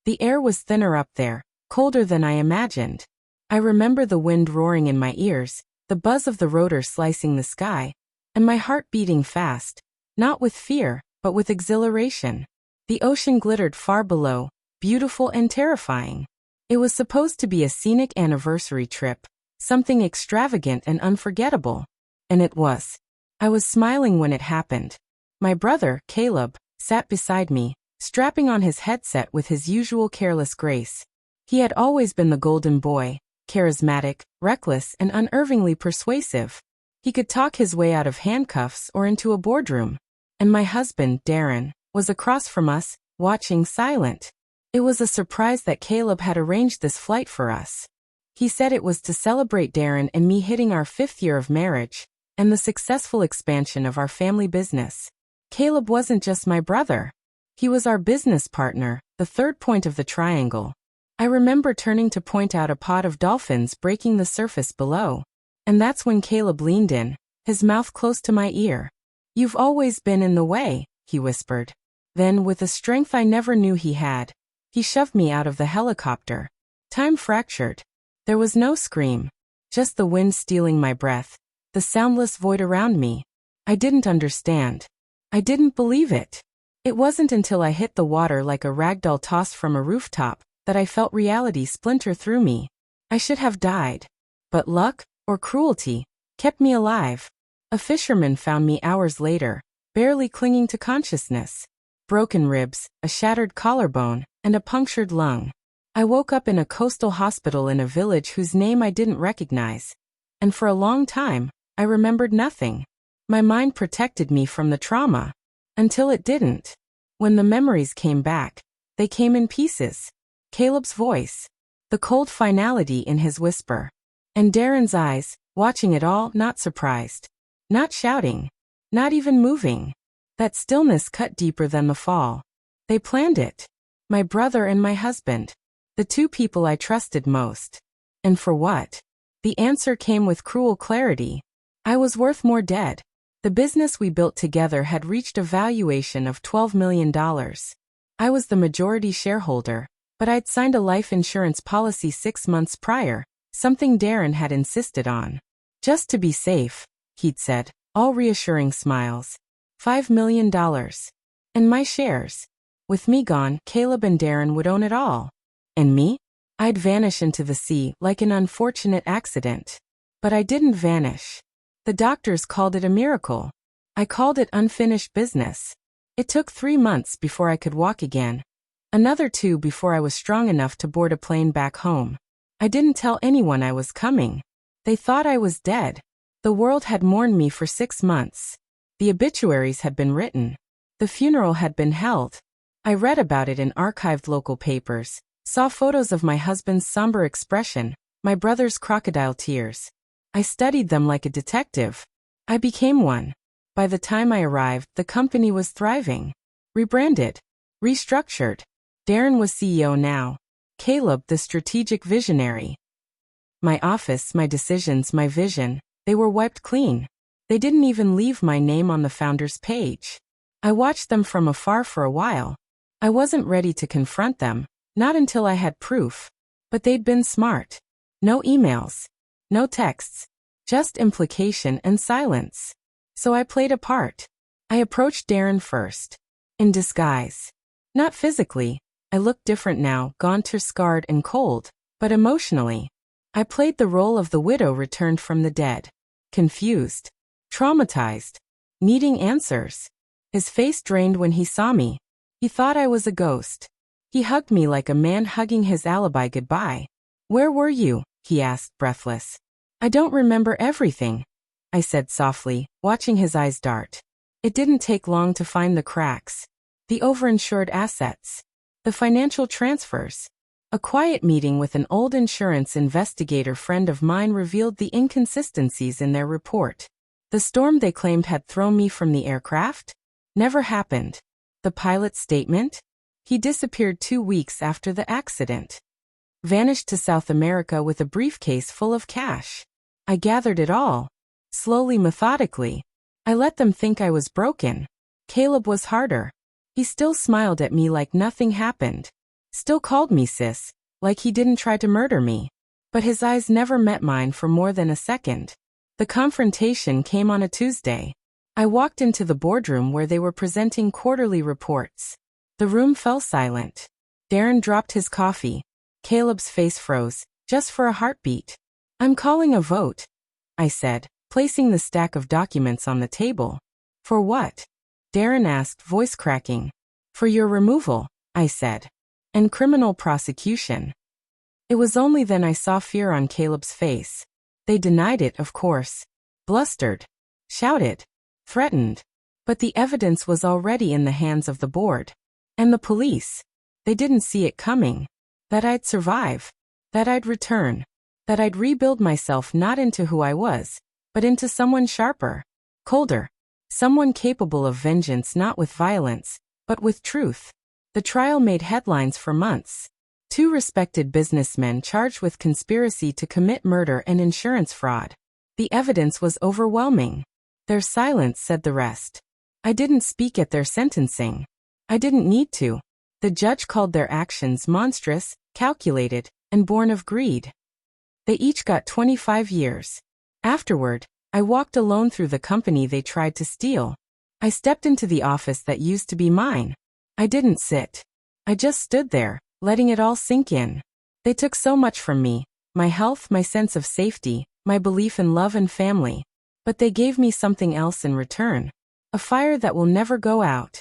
The air was thinner up there, colder than I imagined. I remember the wind roaring in my ears, the buzz of the rotor slicing the sky, and my heart beating fast, not with fear, but with exhilaration. The ocean glittered far below, beautiful and terrifying. It was supposed to be a scenic anniversary trip, something extravagant and unforgettable. And it was. I was smiling when it happened. My brother, Caleb, sat beside me, strapping on his headset with his usual careless grace. He had always been the golden boy, charismatic, reckless, and unervingly persuasive. He could talk his way out of handcuffs or into a boardroom. And my husband, Darren, was across from us, watching silent. It was a surprise that Caleb had arranged this flight for us. He said it was to celebrate Darren and me hitting our 5th year of marriage, and the successful expansion of our family business. Caleb wasn't just my brother. He was our business partner, the third point of the triangle. I remember turning to point out a pod of dolphins breaking the surface below. And that's when Caleb leaned in, his mouth close to my ear. "You've always been in the way," he whispered. Then, with a strength I never knew he had, he shoved me out of the helicopter. Time fractured. There was no scream, just the wind stealing my breath, the soundless void around me. I didn't understand. I didn't believe it. It wasn't until I hit the water like a ragdoll tossed from a rooftop that I felt reality splinter through me. I should have died. But luck, or cruelty, kept me alive. A fisherman found me hours later, barely clinging to consciousness. Broken ribs, a shattered collarbone, and a punctured lung. I woke up in a coastal hospital in a village whose name I didn't recognize. And for a long time, I remembered nothing. My mind protected me from the trauma. Until it didn't. When the memories came back, they came in pieces. Caleb's voice. The cold finality in his whisper. And Darren's eyes, watching it all, not surprised. Not shouting. Not even moving. That stillness cut deeper than the fall. They planned it. My brother and my husband. The two people I trusted most. And for what? The answer came with cruel clarity. I was worth more dead. The business we built together had reached a valuation of $12 million. I was the majority shareholder, but I'd signed a life insurance policy 6 months prior, something Darren had insisted on. Just to be safe, he'd said, all reassuring smiles. $5 million. And my shares. With me gone, Caleb and Darren would own it all. And me? I'd vanish into the sea like an unfortunate accident. But I didn't vanish. The doctors called it a miracle. I called it unfinished business. It took 3 months before I could walk again. Another 2 before I was strong enough to board a plane back home. I didn't tell anyone I was coming. They thought I was dead. The world had mourned me for 6 months. The obituaries had been written. The funeral had been held. I read about it in archived local papers, saw photos of my husband's somber expression, my brother's crocodile tears. I studied them like a detective. I became one. By the time I arrived, the company was thriving. Rebranded. Restructured. Darren was CEO now. Caleb the strategic visionary. My office, my decisions, my vision, they were wiped clean. They didn't even leave my name on the founder's page. I watched them from afar for a while. I wasn't ready to confront them, not until I had proof. But they'd been smart. No emails. No texts. Just implication and silence. So I played a part. I approached Darren first. In disguise. Not physically. I looked different now, gaunt, scarred and cold, but emotionally. I played the role of the widow returned from the dead. Confused. Traumatized. Needing answers. His face drained when he saw me. He thought I was a ghost. He hugged me like a man hugging his alibi goodbye. "Where were you?" he asked, breathless. "I don't remember everything," I said softly, watching his eyes dart. It didn't take long to find the cracks. The overinsured assets. The financial transfers. A quiet meeting with an old insurance investigator friend of mine revealed the inconsistencies in their report. The storm they claimed had thrown me from the aircraft? Never happened. The pilot's statement? He disappeared 2 weeks after the accident. Vanished to South America with a briefcase full of cash. I gathered it all. Slowly, methodically. I let them think I was broken. Caleb was harder. He still smiled at me like nothing happened. Still called me sis, like he didn't try to murder me. But his eyes never met mine for more than a second. The confrontation came on a Tuesday. I walked into the boardroom where they were presenting quarterly reports. The room fell silent. Darren dropped his coffee. Caleb's face froze, just for a heartbeat. I'm calling a vote, I said, placing the stack of documents on the table. For what? Darren asked, voice cracking. For your removal, I said. And criminal prosecution. It was only then I saw fear on Caleb's face. They denied it, of course. Blustered. Shouted. Threatened. But the evidence was already in the hands of the board. And the police. They didn't see it coming. That I'd survive. That I'd return. That I'd rebuild myself not into who I was, but into someone sharper. Colder. Someone capable of vengeance not with violence, but with truth. The trial made headlines for months. 2 respected businessmen charged with conspiracy to commit murder and insurance fraud. The evidence was overwhelming. Their silence said the rest. I didn't speak at their sentencing. I didn't need to. The judge called their actions monstrous, calculated, and born of greed. They each got 25 years. Afterward, I walked alone through the company they tried to steal. I stepped into the office that used to be mine. I didn't sit. I just stood there, letting it all sink in. They took so much from me, my health, my sense of safety, my belief in love and family. But they gave me something else in return. A fire that will never go out.